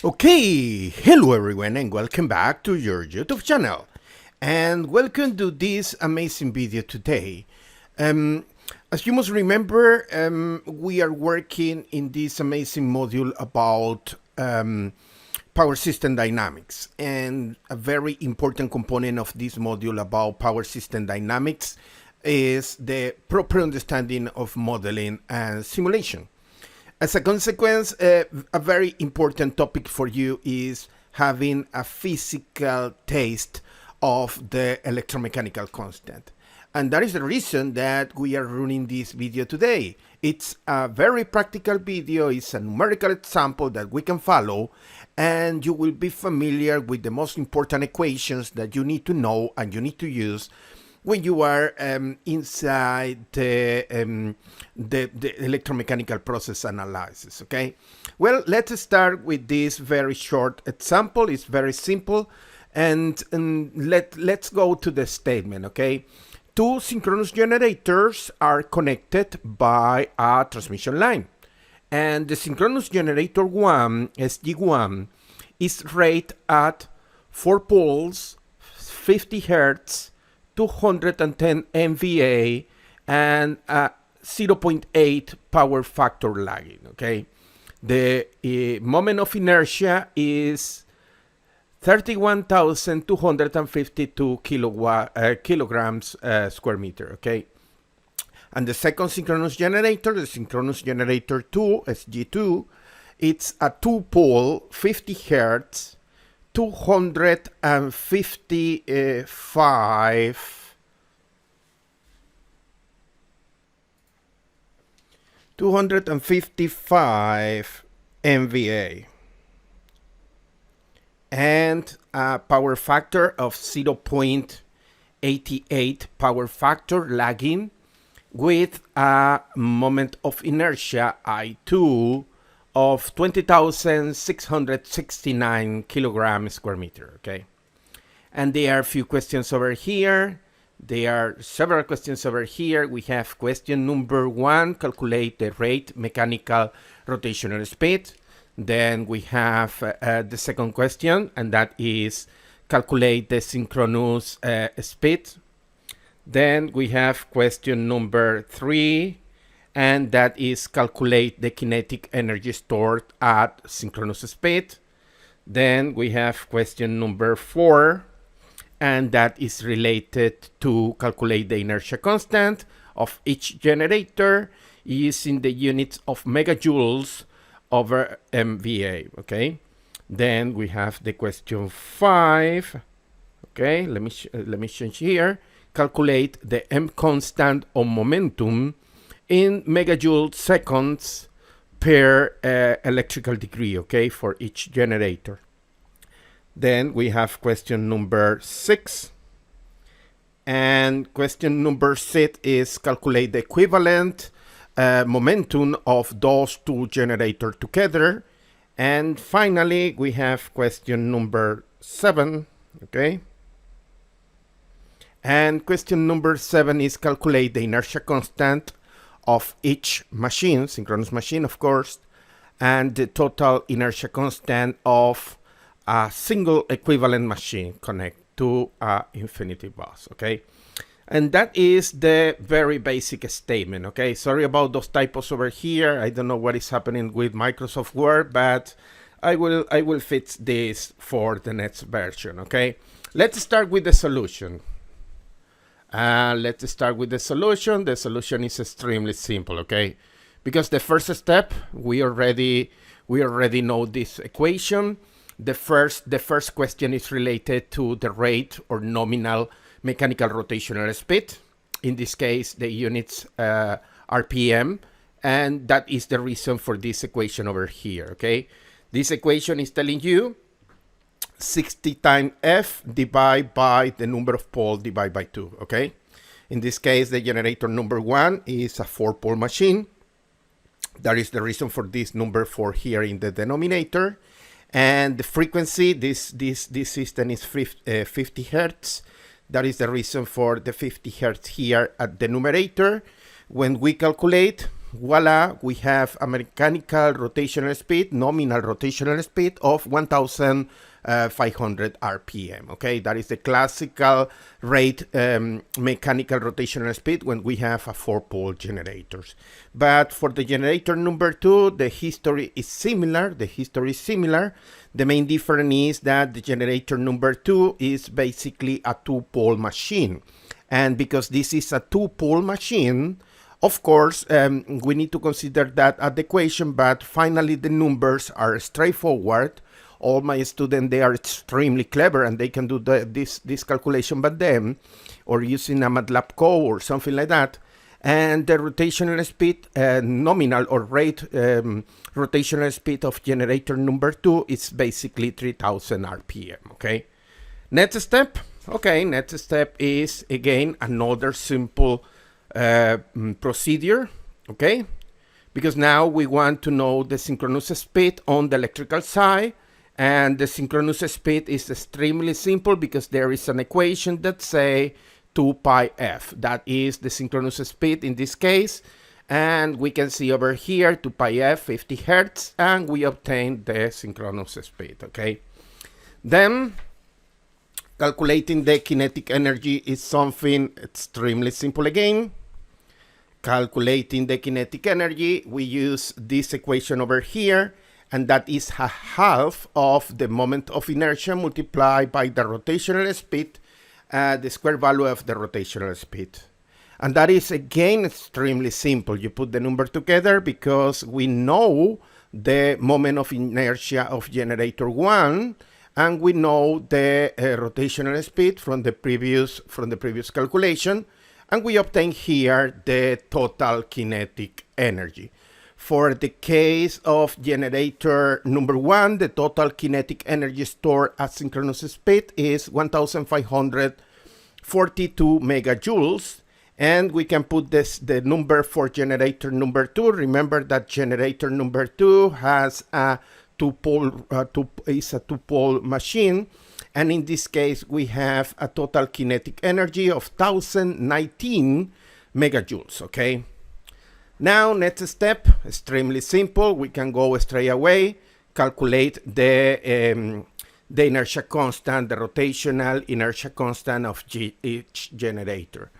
Okay, hello everyone and welcome back to your YouTube channel. And welcome to this amazing video today. As you must remember, we are working in this amazing module about power system dynamics. And a very important component of this module about power system dynamics is the proper understanding of modeling and simulation. As a consequence, a very important topic for you is having a physical taste of the electromechanical constant. And that is the reason that we are running this video today. It's a very practical video. It's a numerical example that we can follow, and you will be familiar with the most important equations that you need to know and you need to use when you are inside the electromechanical process analysis, okay? Well, let's start with this very short example. It's very simple, and let's go to the statement, okay? Two synchronous generators are connected by a transmission line, and the synchronous generator 1, SG1, is rated at 4 poles, 50 Hertz, 210 MVA, and 0.8 power factor lagging, okay? The moment of inertia is 31,252 kilograms square meter, okay? And the second synchronous generator, the synchronous generator 2, SG2, it's a 2-pole, 50 Hertz, 255 MVA and a power factor of 0.88 power factor lagging with a moment of inertia I2 of 20,669 kilograms square meter, okay? And there are a few questions over here. There are several questions over here. We have question number 1, calculate the rate mechanical rotational speed. Then we have the second question, and that is calculate the synchronous speed. Then we have question number 3, and that is calculate the kinetic energy stored at synchronous speed. Then we have question number 4, and that is related to calculate the inertia constant of each generator using the units of megajoules over MVA, okay? Then we have the question 5, okay? Let me change here. Calculate the M constant of momentum in megajoule seconds per electrical degree, okay, for each generator. Then we have question number 6, and question number 6 is calculate the equivalent momentum of those two generators together. And finally we have question number 7, okay? And question number 7 is calculate the inertia constant of each machine, synchronous machine of course, and the total inertia constant of a single equivalent machine connect to a infinity bus, okay? And that is the very basic statement, okay? Sorry about those typos over here. I don't know what is happening with Microsoft Word, but I will fix this for the next version, okay? Let's start with the solution. Let's start with the solution. The solution is extremely simple, okay? Because the first step, we already know this equation. The first question is related to the rate or nominal mechanical rotational speed. In this case, the units RPM, and that is the reason for this equation over here, okay? This equation is telling you 60 times F divided by the number of poles divided by 2, okay? In this case, the generator number 1 is a 4-pole machine. That is the reason for this number 4 here in the denominator. And the frequency, this system is 50 Hertz. That is the reason for the 50 Hertz here at the numerator. When we calculate, voila, we have a mechanical rotational speed, nominal rotational speed of 1,500 RPM. Okay, that is the classical rate mechanical rotational speed when we have a 4-pole generators. But for the generator number 2, the history is similar. The main difference is that the generator number 2 is basically a 2-pole machine. And because this is a 2-pole machine, of course, we need to consider that at the equation, but finally the numbers are straightforward. All my students, they are extremely clever and they can do this calculation by them or using a MATLAB code or something like that. And the rotational speed, nominal or rate rotational speed of generator number 2 is basically 3000 RPM, okay? Next step. Okay, next step is, again, another simple procedure, okay? Because now we want to know the synchronous speed on the electrical side, and the synchronous speed is extremely simple because there is an equation that say 2 pi f. That is the synchronous speed in this case, and we can see over here 2 pi f, 50 hertz, and we obtain the synchronous speed, okay? Then, calculating the kinetic energy is something extremely simple again. Calculating the kinetic energy, we use this equation over here, and that is a half of the moment of inertia multiplied by the rotational speed, the square value of the rotational speed. And that is, again, extremely simple. You put the number together because we know the moment of inertia of generator 1, and we know the rotational speed from the previous calculation, and we obtain here the total kinetic energy. For the case of generator number 1, the total kinetic energy stored at synchronous speed is 1,542 megajoules, and we can put the number for generator number 2. Remember that generator number 2 has a two-pole machine, and in this case we have a total kinetic energy of 1,019 megajoules. Okay, now next step, extremely simple. We can go straight away, calculate the inertia constant, the rotational inertia constant of each generator.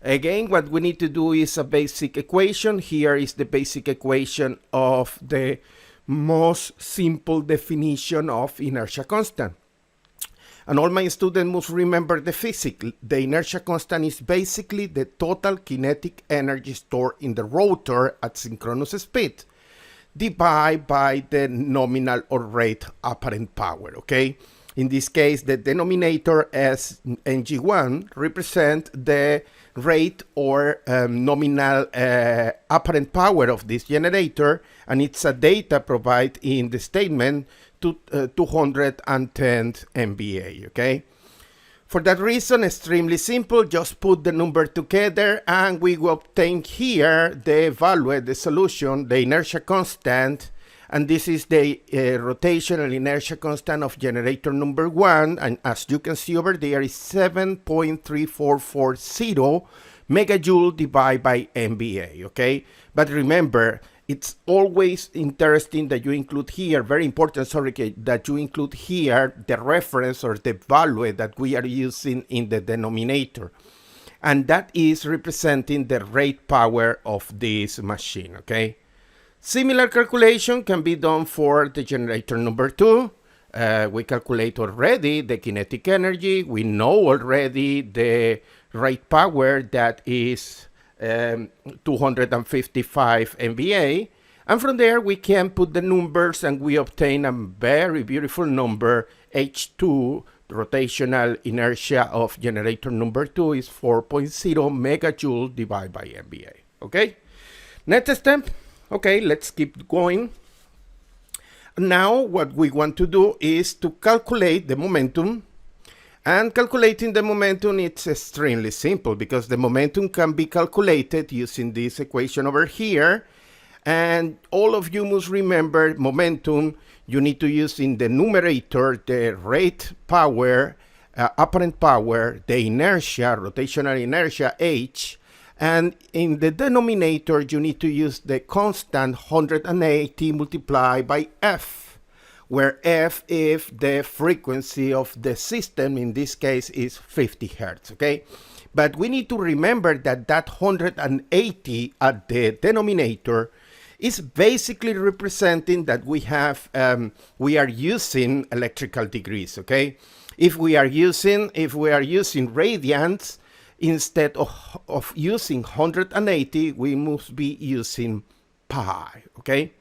Again, what we need to do is a basic equation. Here is the basic equation of the most simple definition of inertia constant. And all my students must remember the physics. The inertia constant is basically the total kinetic energy stored in the rotor at synchronous speed divided by the nominal or rate apparent power, okay? In this case, the denominator as ng1 represent the rate or nominal apparent power of this generator, and it's a data provided in the statement to 210 MVA, okay? For that reason, extremely simple, just put the number together and we will obtain here the value, the solution, the inertia constant, and this is the rotational inertia constant of generator number 1, and as you can see over there is 7.3440 megajoule divided by MVA, okay? But remember, it's always interesting that you include here, very important, sorry, that you include here the reference or the value that we are using in the denominator. And that is representing the rate power of this machine, okay? Similar calculation can be done for the generator number 2. We calculate already the kinetic energy. We know already the rate power that is 255 MVA, and from there we can put the numbers and we obtain a very beautiful number. H2, the rotational inertia of generator number 2, is 4.0 megajoule divided by MVA. Okay, next step. Okay, let's keep going. Now what we want to do is to calculate the momentum. And calculating the momentum, it's extremely simple because the momentum can be calculated using this equation over here. And all of you must remember momentum, you need to use in the numerator the rate power, apparent power, the inertia, rotational inertia, H, And in the denominator, you need to use the constant 180 multiplied by f, where f is the frequency of the system. In this case is 50 hertz, okay? But we need to remember that that 180 at the denominator is basically representing that we are using electrical degrees, okay? If we are using radians, instead of using 180, we must be using pi, okay?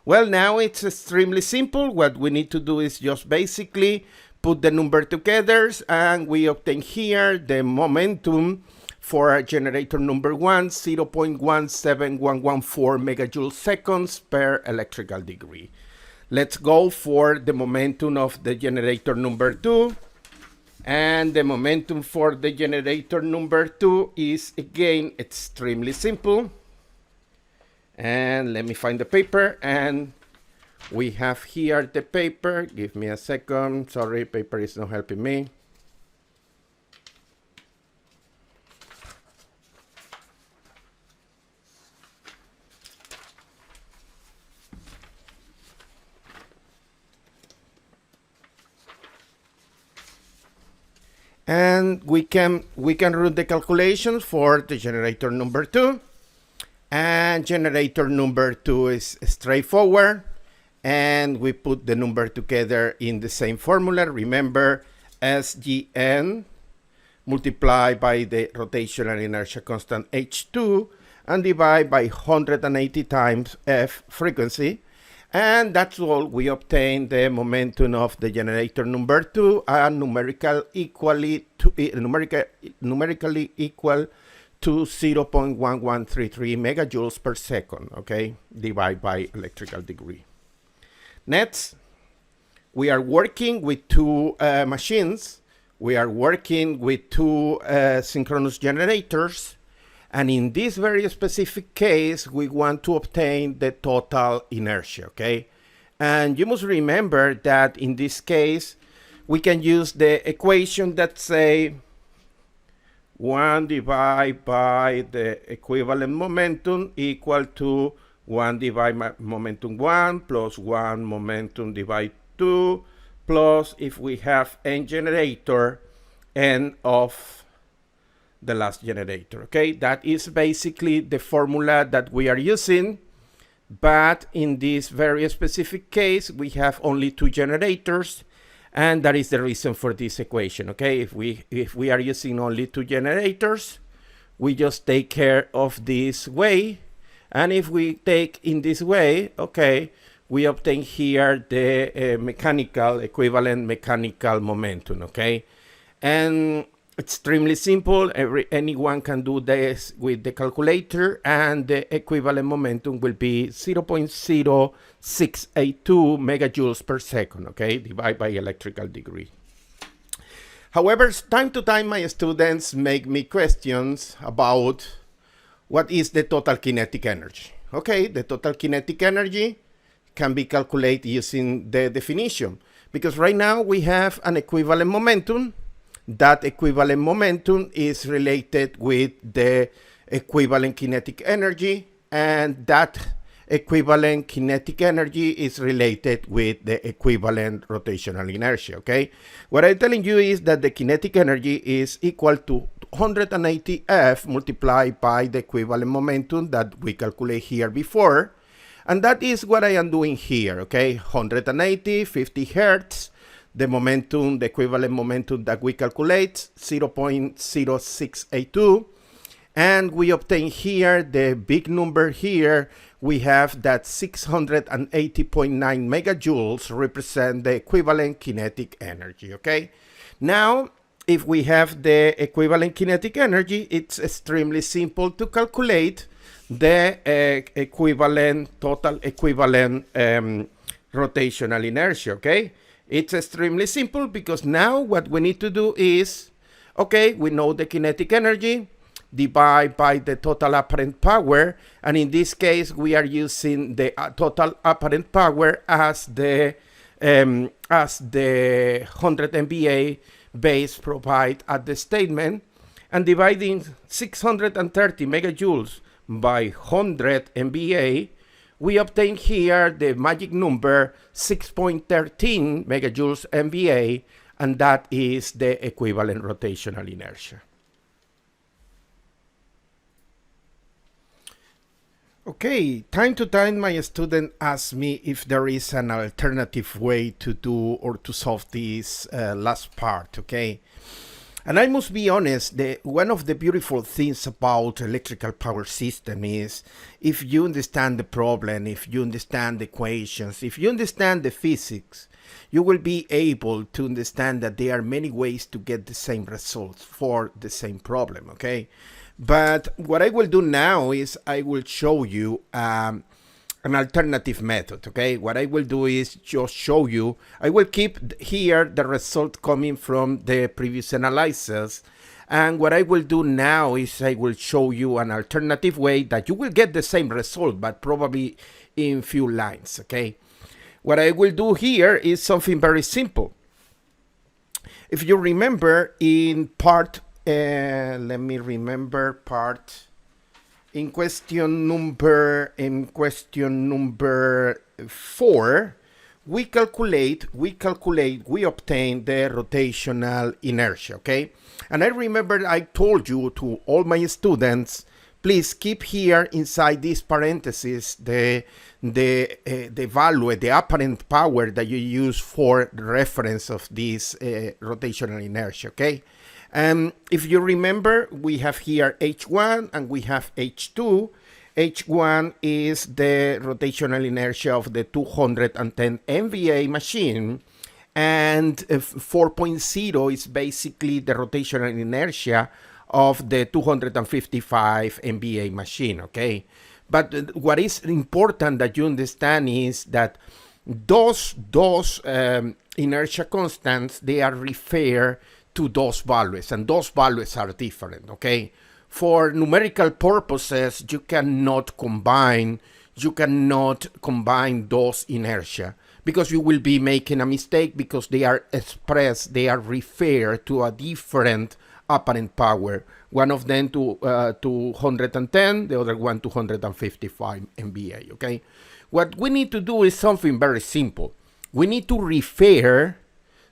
Well, now it's extremely simple. What we need to do is just basically put the number together, and we obtain here the momentum for generator number 1, 0.17114 megajoules seconds per electrical degree. Let's go for the momentum of the generator number 2. And the momentum for the generator number 2 is again extremely simple. And let me find the paper, and we have here the paper. Give me a second. Sorry, paper is not helping me. And we can run the calculations for the generator number 2. And generator number 2 is straightforward. And we put the number together in the same formula. Remember, SGN multiplied by the rotational inertia constant H2 and divide by 180 times F frequency. And that's all. We obtain the momentum of the generator number 2 and numerically equal to 0.1133 megajoules per second, okay, divided by electrical degree. Next, we are working with two machines. We are working with two synchronous generators. And in this very specific case, we want to obtain the total inertia, okay? And you must remember that in this case, we can use the equation that say 1 divided by the equivalent momentum equal to 1 divided by momentum 1 plus 1 momentum divided 2 plus, if we have n generator, n of the last generator, okay? That is basically the formula that we are using, but in this very specific case, we have only two generators, and that is the reason for this equation, okay? If we are using only two generators, we just take care of this way, and if we take in this way, okay, we obtain here the equivalent mechanical momentum, okay? And extremely simple. Anyone can do this with the calculator, and the equivalent momentum will be 0.0682 megajoules per second, okay, divided by electrical degree. However, time to time, my students make me questions about what is the total kinetic energy. Okay, the total kinetic energy can be calculated using the definition, because right now we have an equivalent momentum. That equivalent momentum is related with the equivalent kinetic energy, and that equivalent kinetic energy is related with the equivalent rotational inertia, okay? What I'm telling you is that the kinetic energy is equal to 180 F multiplied by the equivalent momentum that we calculate here before, and that is what I am doing here, okay? 180, 50 hertz, the momentum, the equivalent momentum that we calculate, 0.0682. And we obtain here the big number here. We have that 680.9 megajoules represent the equivalent kinetic energy, okay? Now, if we have the equivalent kinetic energy, it's extremely simple to calculate the total equivalent rotational inertia, okay? It's extremely simple, because now what we need to do is, okay, we know the kinetic energy, divide by the total apparent power, and in this case we are using the total apparent power as the 100 MVA base provide at the statement, and dividing 630 megajoules by 100 MVA, we obtain here the magic number 6.13 megajoules MVA, and that is the equivalent rotational inertia. Okay, time to time my student asks me if there is an alternative way to do or to solve this last part, okay? And I must be honest, one of the beautiful things about electrical power system is if you understand the problem, if you understand the equations, if you understand the physics, you will be able to understand that there are many ways to get the same results for the same problem, okay? But what I will do now is I will show you an alternative method, okay? What I will do is just show you, I will keep here the result coming from the previous analysis, and what I will do now is I will show you an alternative way that you will get the same result, but probably in few lines, okay? What I will do here is something very simple. If you remember in part, let me remember part, in question number 4, we obtain the rotational inertia, okay? And I remember I told you to all my students, please keep here inside this parenthesis the value, the apparent power that you use for reference of this rotational inertia, okay? If you remember, we have here H1 and we have H2. H1 is the rotational inertia of the 210 MVA machine, and 4.0 is basically the rotational inertia of the 255 MVA machine, okay? But what is important that you understand is that those inertia constants, they are referred to those values, and those values are different, okay? For numerical purposes, you cannot combine those inertia, because you will be making a mistake, because they are expressed, they are referred to a different apparent power. One of them to 210, the other one to 255 MVA, okay? What we need to do is something very simple. We need to refer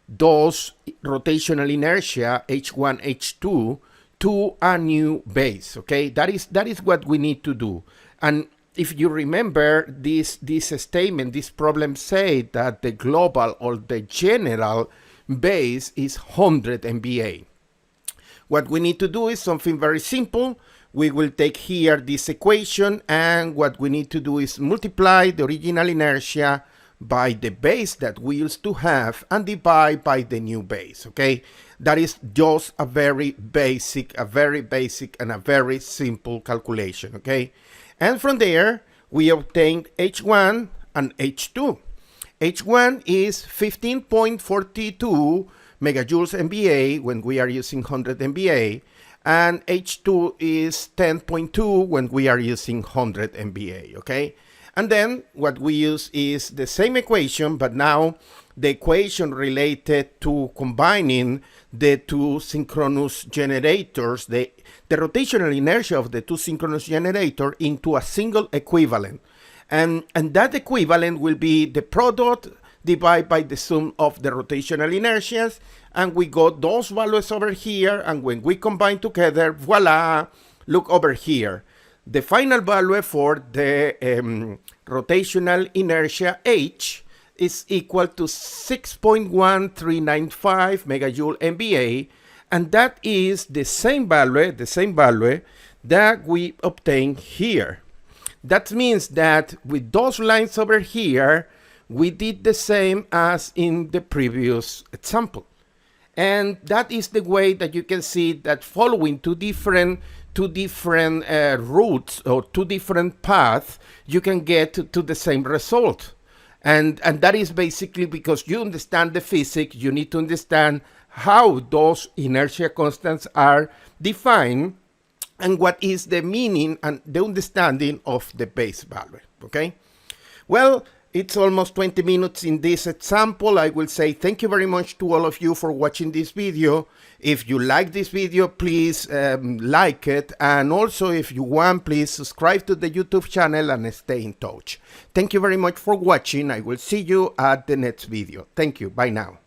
those rotational inertia H1, H2 to a new base, okay? That is what we need to do. And if you remember, this statement, this problem said that the global or the general base is 100 MVA. What we need to do is something very simple. We will take here this equation, and what we need to do is multiply the original inertia by the base that we used to have and divide by the new base, okay? That is just a very basic and a very simple calculation, okay? And from there, we obtain H1 and H2. H1 is 15.42 megajoules MVA when we are using 100 MVA, and H2 is 10.2 when we are using 100 MVA, okay? And then what we use is the same equation, but now the equation related to combining the two synchronous generators, the rotational inertia of the two synchronous generators into a single equivalent. And that equivalent will be the product divided by the sum of the rotational inertias, and we got those values over here, and when we combine together, voila, look over here. The final value for the rotational inertia H is equal to 6.1395 megajoule MVA, and that is the same value that we obtained here. That means that with those lines over here, we did the same as in the previous example. And that is the way that you can see that following two different routes or two different paths, you can get to the same result. And that is basically because you understand the physics, you need to understand how those inertia constants are defined and what is the meaning and the understanding of the base value, okay? Well, It's almost 20 minutes in this example. I will say thank you very much to all of you for watching this video. If you like this video, please like it. And also, if you want, please subscribe to the YouTube channel and stay in touch. Thank you very much for watching. I will see you at the next video. Thank you. Bye now.